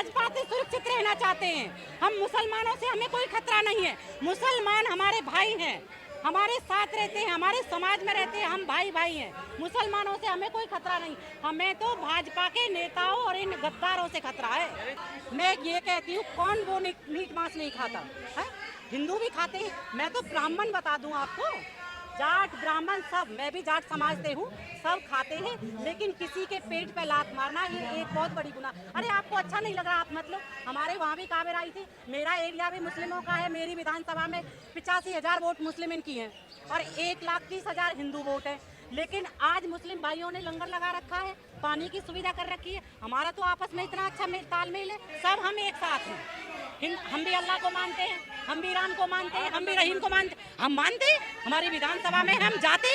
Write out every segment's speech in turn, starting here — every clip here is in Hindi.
भाजपा से सुरक्षित रहना चाहते हैं। हम मुसलमानों से हमें कोई खतरा नहीं है। मुसलमान हमारे भाई हैं, हमारे साथ रहते हैं, हमारे समाज में रहते हैं, हम भाई भाई हैं। मुसलमानों से हमें कोई खतरा नहीं, हमें तो भाजपा के नेताओं और इन गद्दारों से खतरा है। मैं ये कहती हूँ, कौन वो मीट मांस नहीं खाता है? हिंदू भी खाते हैं। मैं तो ब्राह्मण बता दूं आपको, जाट ब्राह्मण सब, मैं भी जाट समाज से हूँ, सब खाते हैं। लेकिन किसी के पेट पे लात मारना ये एक बहुत बड़ी गुनाह। अरे आपको अच्छा नहीं लग रहा, आप मतलब हमारे वहाँ भी काबिर आई थी। मेरा एरिया भी मुस्लिमों का है। मेरी विधानसभा में 85,000 वोट मुस्लिम इनकी हैं और 1,30,000 हिंदू वोट है। लेकिन आज मुस्लिम भाइयों ने लंगर लगा रखा है, पानी की सुविधा कर रखी है। हमारा तो आपस में इतना अच्छा तालमेल है, सब हम एक साथ हैं। हम भी अल्लाह को मानते हैं, हम भी राम को मानते हैं, हम भी रहीम को मानते हैं। हम मानते हैं, हमारी विधानसभा में हम जाते।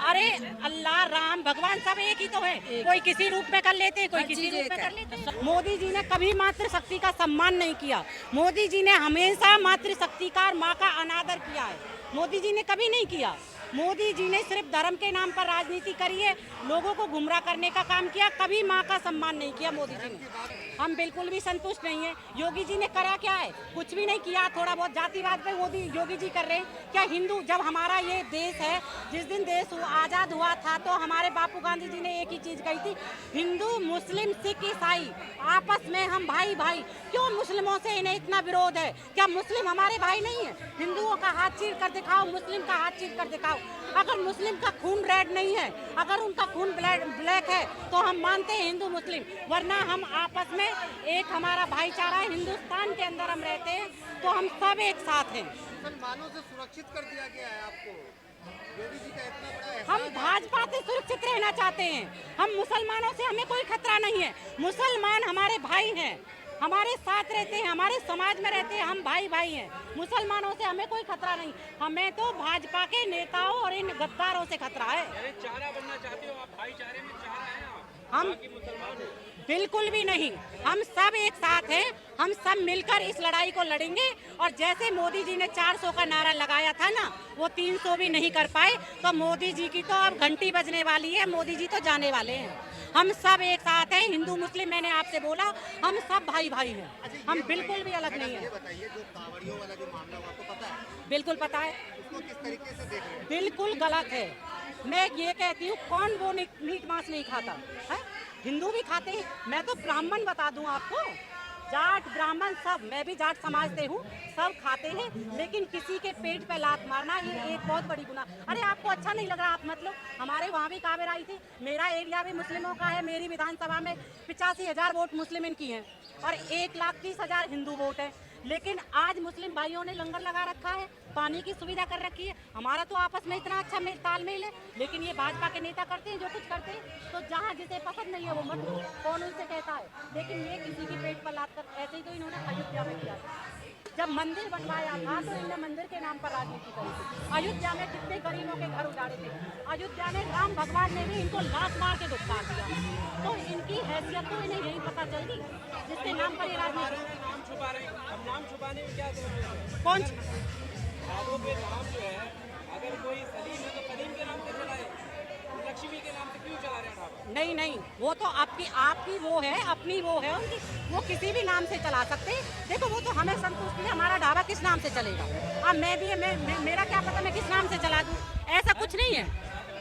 अरे अल्लाह राम भगवान सब एक ही तो है। कोई किसी रूप में कर लेते, कोई किसी रूप में कर लेते। मोदी जी ने कभी मातृशक्ति का सम्मान नहीं किया। मोदी जी ने हमेशा मातृशक्ति का और माँ का अनादर किया है। मोदी जी ने कभी नहीं किया। मोदी जी ने सिर्फ धर्म के नाम पर राजनीति करी है, लोगों को गुमराह करने का काम किया। कभी माँ का सम्मान नहीं किया मोदी जी ने। हम बिल्कुल भी संतुष्ट नहीं है। योगी जी ने करा क्या है? कुछ भी नहीं किया। थोड़ा बहुत जातिवाद पे मोदी योगी जी कर रहे हैं। क्या हिंदू, जब हमारा ये देश है, जिस दिन देश आज़ाद हुआ था तो हमारे बापू गांधी जी ने एक ही चीज़ कही थी, हिंदू मुस्लिम सिख ईसाई आपस में हम भाई भाई। क्यों मुस्लिमों से इन्हें इतना विरोध है? क्या मुस्लिम हमारे भाई नहीं है? हिंदुओं का हाथ चीर कर दिखाओ, मुस्लिम का हाथ चीर कर दिखाओ। अगर मुस्लिम का खून रेड नहीं है, अगर उनका खून ब्लैक है, तो हम मानते हैं हिंदू मुस्लिम, वरना हम आपस में एक हमारा भाईचारा है। हिंदुस्तान के अंदर हम रहते हैं तो हम सब एक साथ हैं। मुसलमानों से सुरक्षित कर दिया गया है आपको। योगी जी का इतना बड़ा हम भाजपा से सुरक्षित रहना चाहते हैं। हम मुसलमानों से हमें कोई खतरा नहीं है। मुसलमान हमारे भाई हैं, हमारे साथ रहते हैं, हमारे समाज में रहते हैं, हम भाई भाई हैं। मुसलमानों से हमें कोई खतरा नहीं, हमें तो भाजपा के नेताओं और इन गद्दारों से खतरा है। चारा बनना चाहते हो आप? भाईचारे में चारा है आप? हम बिल्कुल भी नहीं, हम सब एक साथ हैं। हम सब मिलकर इस लड़ाई को लड़ेंगे। और जैसे मोदी जी ने 400 का नारा लगाया था ना, वो 300 भी नहीं कर पाए, तो मोदी जी की तो अब घंटी बजने वाली है। मोदी जी तो जाने वाले हैं। हम सब एक साथ हैं, हिंदू मुस्लिम, मैंने आपसे बोला, हम सब भाई भाई हैं। हम बिल्कुल भी अलग नहीं है। ये बताइए, जो कांवड़ियों वाला जो मामला हुआ, आपको पता है? बिल्कुल पता है। उसको किस तरीके से देख रहे हैं? बिल्कुल गलत है। मैं ये कहती हूँ, कौन वो मीट मांस नहीं खाता है? हिंदू भी खाते हैं। मैं तो ब्राह्मण बता दूं आपको, जाट ब्राह्मण सब, मैं भी जाट समाज से हूँ, सब खाते हैं। लेकिन किसी के पेट पे लात मारना ये एक बहुत बड़ी गुनाह। अरे आपको अच्छा नहीं लग रहा, आप मतलब हमारे वहाँ भी काबिर आई थी। मेरा एरिया भी मुस्लिमों का है। मेरी विधानसभा में 85,000 वोट मुस्लिम इनकी हैं और 1,30,000 हिंदू वोट है। लेकिन आज मुस्लिम भाइयों ने लंगर लगा रखा है, पानी की सुविधा कर रखी है। हमारा तो आपस में इतना अच्छा तालमेल है। लेकिन ये भाजपा के नेता करते हैं जो कुछ करते हैं, तो जहाँ जिसे पसंद नहीं है वो मत, कौन उनसे कहता है। लेकिन ये किसी की पेट पर लात कर, ऐसे ही तो इन्होंने अयोध्या में किया था। जब मंदिर बनवाया था तो इन्होंने मंदिर के नाम पर राजनीति करी थी। अयोध्या में कितने गरीबों के घर उजाड़े थे। अयोध्या में राम भगवान ने भी इनको लात मार के दुखा दिया। तो इनकी हैसियत तो इन्हें यही पता चल गई, जिसके नाम पर ये राजनीति। नाम छुपा रहे हैं। अब नाम छुपाने में क्या समझ रहे हैं? कौन बाबों पे नाम जो है, अगर कोई सलीम है तो सलीम के नाम से चलाए, लक्ष्मी के नाम से क्यों चला रहे हैं आप? नहीं नहीं, वो तो आपकी वो है, अपनी वो है उनकी, वो किसी भी नाम से चला सकते हैं। देखो वो तो हमें संतुष्टि है, हमारा ढाबा किस नाम से चलेगा। अब मेरा क्या पता मैं किस नाम से चला दूं, ऐसा कुछ नहीं है।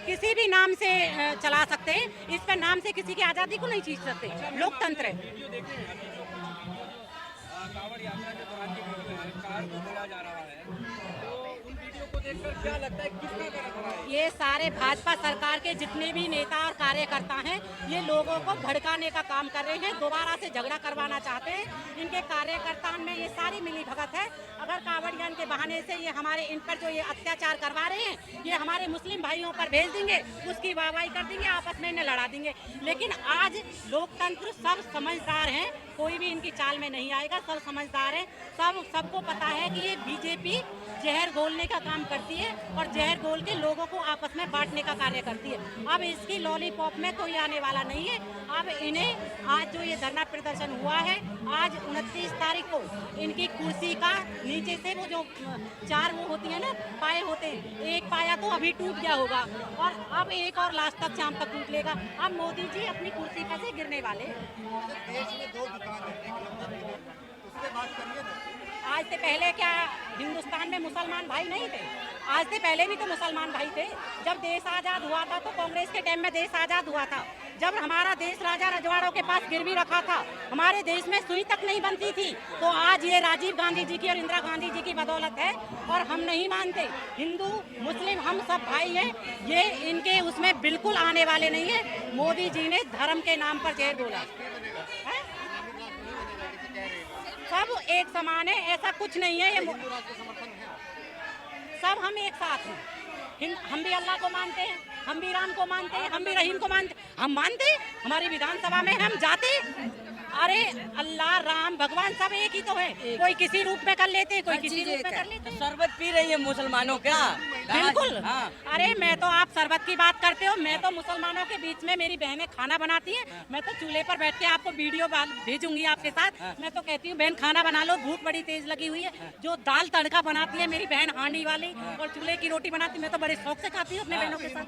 किसी भी नाम से चला सकते हैं। इस पर नाम से किसी की आज़ादी को नहीं छीन सकते, लोकतंत्र है। वीडियो देख रहे हैं कांवड़ यात्रा के दौरान की वीडियो है, कार को तोड़ा जा रहा है, तो उन वीडियो को देखकर क्या लगता है किसका गलत रहा है? ये सारे भाजपा सरकार के जितने भी नेता और कार्यकर्ता हैं, ये लोगों को भड़काने का काम कर रहे हैं, दोबारा से झगड़ा करवाना चाहते हैं। इनके कार्यकर्ताओं में ये सारी मिली भगत है। अगर कांवड़ियान के बहाने से ये हमारे इन पर जो ये अत्याचार करवा रहे हैं, ये हमारे मुस्लिम भाइयों पर भेज देंगे, उसकी वाहवाही कर देंगे, आपस में इन्हें लड़ा देंगे। लेकिन आज लोकतंत्र, सब समझदार हैं, कोई भी इनकी चाल में नहीं आएगा, सब समझदार हैं। सबको पता है कि ये बीजेपी जहर घोलने का काम करती है और जहर घोल के लोगों को आपस में बांटने का कार्य करती है। अब इसकी लॉलीपॉप में कोई आने वाला नहीं है। अब इन्हें आज जो ये धरना प्रदर्शन हुआ है, आज 29 तारीख को इनकी कुर्सी का नीचे से वो जो 4 वो होती है ना, पाए होते हैं, एक पाया तो अभी टूट गया होगा और अब एक और लास्ट तक शाम तक टूट लेगा। अब मोदी जी अपनी कुर्सी पर से गिरने वाले हैं। देश में 2 दुकान है, आज से पहले क्या हिंदुस्तान में मुसलमान भाई नहीं थे? आज से पहले भी तो मुसलमान भाई थे। जब देश आज़ाद हुआ था तो कांग्रेस के टाइम में देश आज़ाद हुआ था। जब हमारा देश राजा रजवाड़ों के पास गिरवी रखा था, हमारे देश में सुई तक नहीं बनती थी, तो आज ये राजीव गांधी जी की और इंदिरा गांधी जी की बदौलत है। और हम नहीं मानते, हिंदू मुस्लिम हम सब भाई हैं, ये इनके उसमें बिल्कुल आने वाले नहीं है। मोदी जी ने धर्म के नाम पर जहर बोला है? सब एक समान है, ऐसा कुछ नहीं है। ये सब हम एक साथ हैं। हम भी अल्लाह को मानते हैं, हम भी राम को मानते हैं, हम भी रहीम को मानते हैं। हम मानते हैं, हमारी विधानसभा में हम जाते। अरे अल्लाह राम भगवान सब एक ही तो है। कोई किसी रूप में कर लेते, कोई किसी रूप में कर लेते। शरबत पी रही है मुसलमानों क्या? बिल्कुल। हाँ। अरे मैं तो, आप शरबत की बात करते हो, मैं तो मुसलमानों के बीच में मेरी बहनें खाना बनाती हैं, मैं तो चूल्हे पर बैठ के आपको वीडियो भेजूंगी आपके साथ। मैं तो कहती हूँ बहन खाना बना लो, भूख बड़ी तेज लगी हुई है। जो दाल तड़का बनाती है मेरी बहन हांडी वाली, और चूल्हे की रोटी बनाती, मैं तो बड़े शौक से खाती हूँ अपने बहनों के साथ।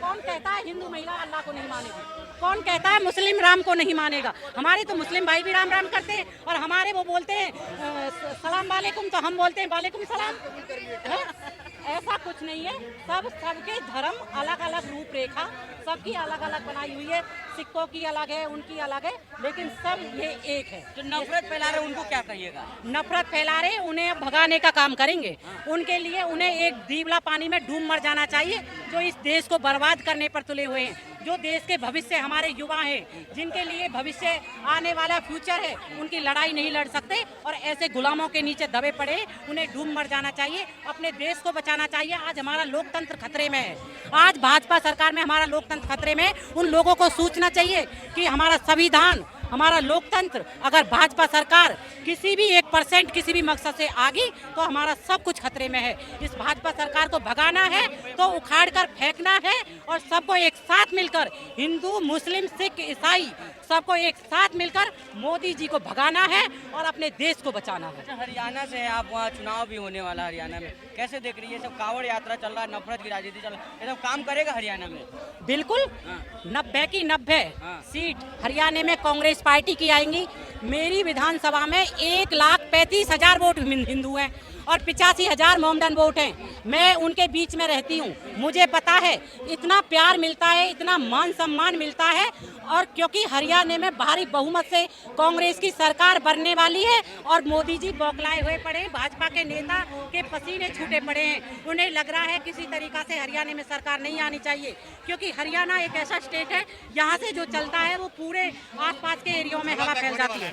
कौन कहता है हिंदू महिला अल्लाह को नहीं मानेगी? कौन कहता है मुस्लिम राम को नहीं मानेगा? हमारे तो मुस्लिम भाई भी राम राम करते हैं, और हमारे वो बोलते हैं सलाम वालेकुम, तो हम बोलते हैं वालेकुम सलाम। ऐसा कुछ नहीं है। सबके धर्म अलग अलग रूपरेखा सबकी अलग अलग बनाई हुई है। सिखों की अलग है, उनकी अलग है, लेकिन सब ये एक है। जो नफरत फैला रहे उनको क्या कहिएगा? नफरत फैला रहे, उन्हें भगाने का काम करेंगे। उनके लिए उन्हें एक दीवला पानी में डूब मर जाना चाहिए, जो इस देश को बर्बाद करने पर तुले हुए हैं। जो देश के भविष्य हमारे युवा हैं, जिनके लिए भविष्य आने वाला फ्यूचर है, उनकी लड़ाई नहीं लड़ सकते, और ऐसे गुलामों के नीचे दबे पड़े, उन्हें डूब मर जाना चाहिए। अपने देश को बचाना चाहिए। आज हमारा लोकतंत्र खतरे में है। आज भाजपा सरकार में हमारा लोकतंत्र खतरे में। उन लोगों को सोचना चाहिए कि हमारा संविधान, हमारा लोकतंत्र, अगर भाजपा सरकार किसी भी 1% किसी भी मकसद से आ गई तो हमारा सब कुछ खतरे में है। इस भाजपा सरकार को भगाना है तो उखाड़ कर फेंकना है, और सबको एक साथ मिलकर, हिंदू मुस्लिम सिख ईसाई सबको एक साथ मिलकर मोदी जी को भगाना है और अपने देश को बचाना है। अच्छा, हरियाणा से हैं आप, वहाँ चुनाव भी होने वाला है हरियाणा में, कैसे देख रही है? सब कांवड़ यात्रा चल रहा है, नफरत की राजनीति चल रहा है, ये सब काम करेगा हरियाणा में? बिल्कुल। 90 की 90 सीट हरियाणा में कांग्रेस पार्टी की आएंगी। मेरी विधानसभा में 1,35,000 वोट हिंदू हैं और 85,000 मोमडन वोट हैं। मैं उनके बीच में रहती हूँ, मुझे पता है इतना प्यार मिलता है, इतना मान सम्मान मिलता है। और क्योंकि हरियाणा में भारी बहुमत से कांग्रेस की सरकार बनने वाली है, और मोदी जी बौखलाए हुए पड़े हैं, भाजपा के नेता के पसीने छूटे पड़े हैं। उन्हें लग रहा है किसी तरीका से हरियाणा में सरकार नहीं आनी चाहिए, क्योंकि हरियाणा एक ऐसा स्टेट है, यहाँ से जो चलता है वो पूरे आसपास के एरियो में हवा फैल जाती है।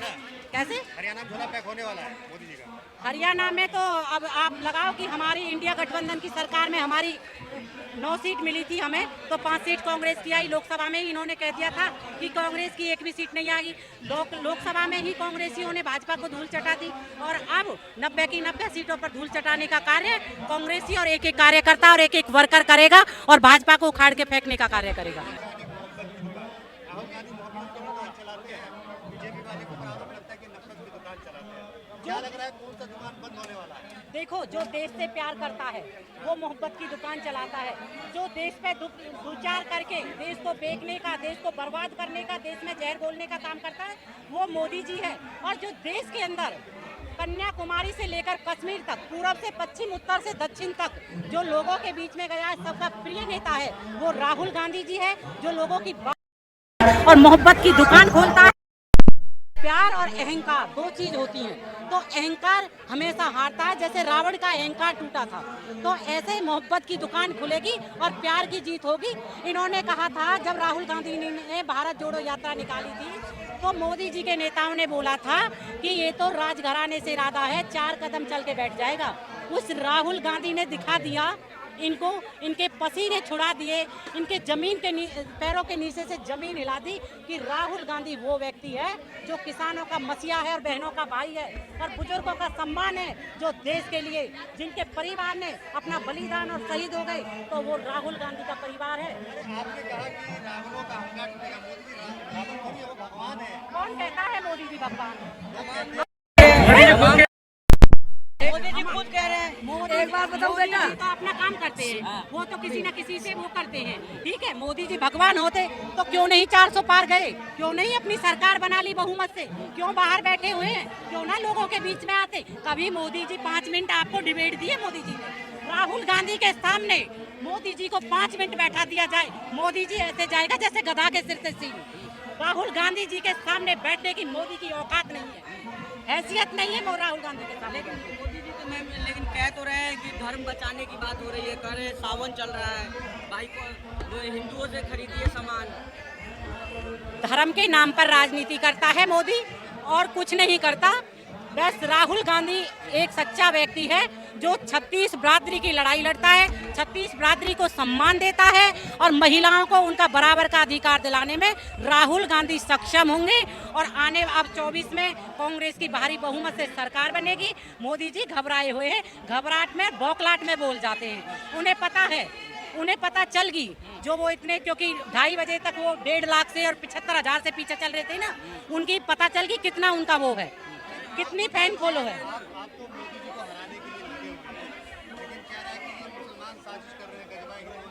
कैसे? हरियाणा में झोला पैक होने वाला है मोदी जी का। हरियाणा में तो अब आप लगाओ कि हमारी इंडिया गठबंधन की सरकार में हमारी 9 सीट मिली थी हमें, तो 5 सीट कांग्रेस की आई। लोकसभा में ही इन्होंने कह दिया था कि कांग्रेस की एक भी सीट नहीं आएगी। लोकसभा में ही कांग्रेसियों ने भाजपा को धूल चटा दी, और अब 90 की 90 सीटों पर धूल चटाने का कार्य कांग्रेसी और एक एक कार्यकर्ता और एक एक वर्कर करेगा, और भाजपा को उखाड़ के फेंकने का कार्य करेगा। राहुल गांधी मोहब्बत की दुकान चलाते हैं, बीजेपी वाले को बराबर लगता है कि नफरत की दुकान चलाते हैं। क्या लग रहा है कौन सा दुकान बंद होने वाला है? देखो, जो देश से प्यार करता है वो मोहब्बत की दुकान चलाता है। जो देश पे दुचार करके देश को बेचने का, देश को बर्बाद करने का, देश में जहर घोलने का काम करता है, वो मोदी जी है। और जो देश के अंदर कन्याकुमारी से लेकर कश्मीर तक, पूरब से पश्चिम, उत्तर से दक्षिण तक जो लोगों के बीच में गया है, सबका प्रिय नेता है वो राहुल गांधी जी है, जो लोगों की बात और मोहब्बत की दुकान खोलता है। प्यार और अहंकार 2 चीज होती हैं, तो अहंकार हमेशा हारता है। जैसे रावण का अहंकार टूटा था, तो ऐसे ही मोहब्बत की दुकान खुलेगी और प्यार की जीत होगी। इन्होंने कहा था, जब राहुल गांधी ने भारत जोड़ो यात्रा निकाली थी, तो मोदी जी के नेताओं ने बोला था कि ये तो राजघराने से इरादा है, 4 कदम चल के बैठ जाएगा। उस राहुल गांधी ने दिखा दिया, इनको इनके पसीने छुड़ा दिए, इनके जमीन के पैरों के नीचे से जमीन हिला दी कि राहुल गांधी वो व्यक्ति है जो किसानों का मसीहा है और बहनों का भाई है और बुजुर्गों का सम्मान है, जो देश के लिए जिनके परिवार ने अपना बलिदान और शहीद हो गए, तो वो राहुल गांधी का परिवार है। आपने कहा कि रावणों का हमला टूटेगा, मोदी जी रावण थोड़ी है, वो भगवान है। कौन कहता है मोदी जी भगवान? मोदी जी खुद कह रहे हैं, एक बार बात बताओ मोदी बेटा। जी तो अपना काम करते हैं, वो तो किसी न किसी से वो करते हैं। ठीक है, मोदी जी भगवान होते तो क्यों नहीं 400 पार गए, क्यों नहीं अपनी सरकार बना ली बहुमत से, क्यों बाहर बैठे हुए हैं, क्यों ना लोगों के बीच में आते। कभी मोदी जी 5 मिनट आपको डिबेट दिए मोदी जी ने? राहुल गांधी के सामने मोदी जी को 5 मिनट बैठा दिया जाए, मोदी जी ऐसे जाएगा जैसे गधा के सिर से सील। राहुल गांधी जी के सामने बैठने की मोदी की औकात नहीं है, हैसियत नहीं है राहुल गांधी के सामने। लेकिन मोदी जी तो मैम लेकिन कह तो रहे हैं कि धर्म बचाने की बात हो रही है, कह रहे हैं सावन चल रहा है, भाई को जो हिंदुओं से खरीदिए सामान। धर्म के नाम पर राजनीति करता है मोदी और कुछ नहीं करता। बस राहुल गांधी एक सच्चा व्यक्ति है जो 36 बिरादरी की लड़ाई लड़ता है, 36 बिरादरी को सम्मान देता है और महिलाओं को उनका बराबर का अधिकार दिलाने में राहुल गांधी सक्षम होंगे। और आने अब 24 में कांग्रेस की भारी बहुमत से सरकार बनेगी। मोदी जी घबराए हुए हैं, घबराहट में बौखलाहट में बोल जाते हैं। उन्हें पता है, उन्हें पता चल गई जो वो इतने, क्योंकि 2:30 बजे तक वो 1.5 लाख से और 75,000 से पीछे चल रहे थे ना, उनकी पता चल गई कितना उनका वो है, कितनी फैन फॉलो है। आपको मोदी जी को हराने के लिए लगे हुए हैं, लेकिन कह रहा है कि ये मुसलमान साजिश कर रहे हैं, गजवा हिंदुओं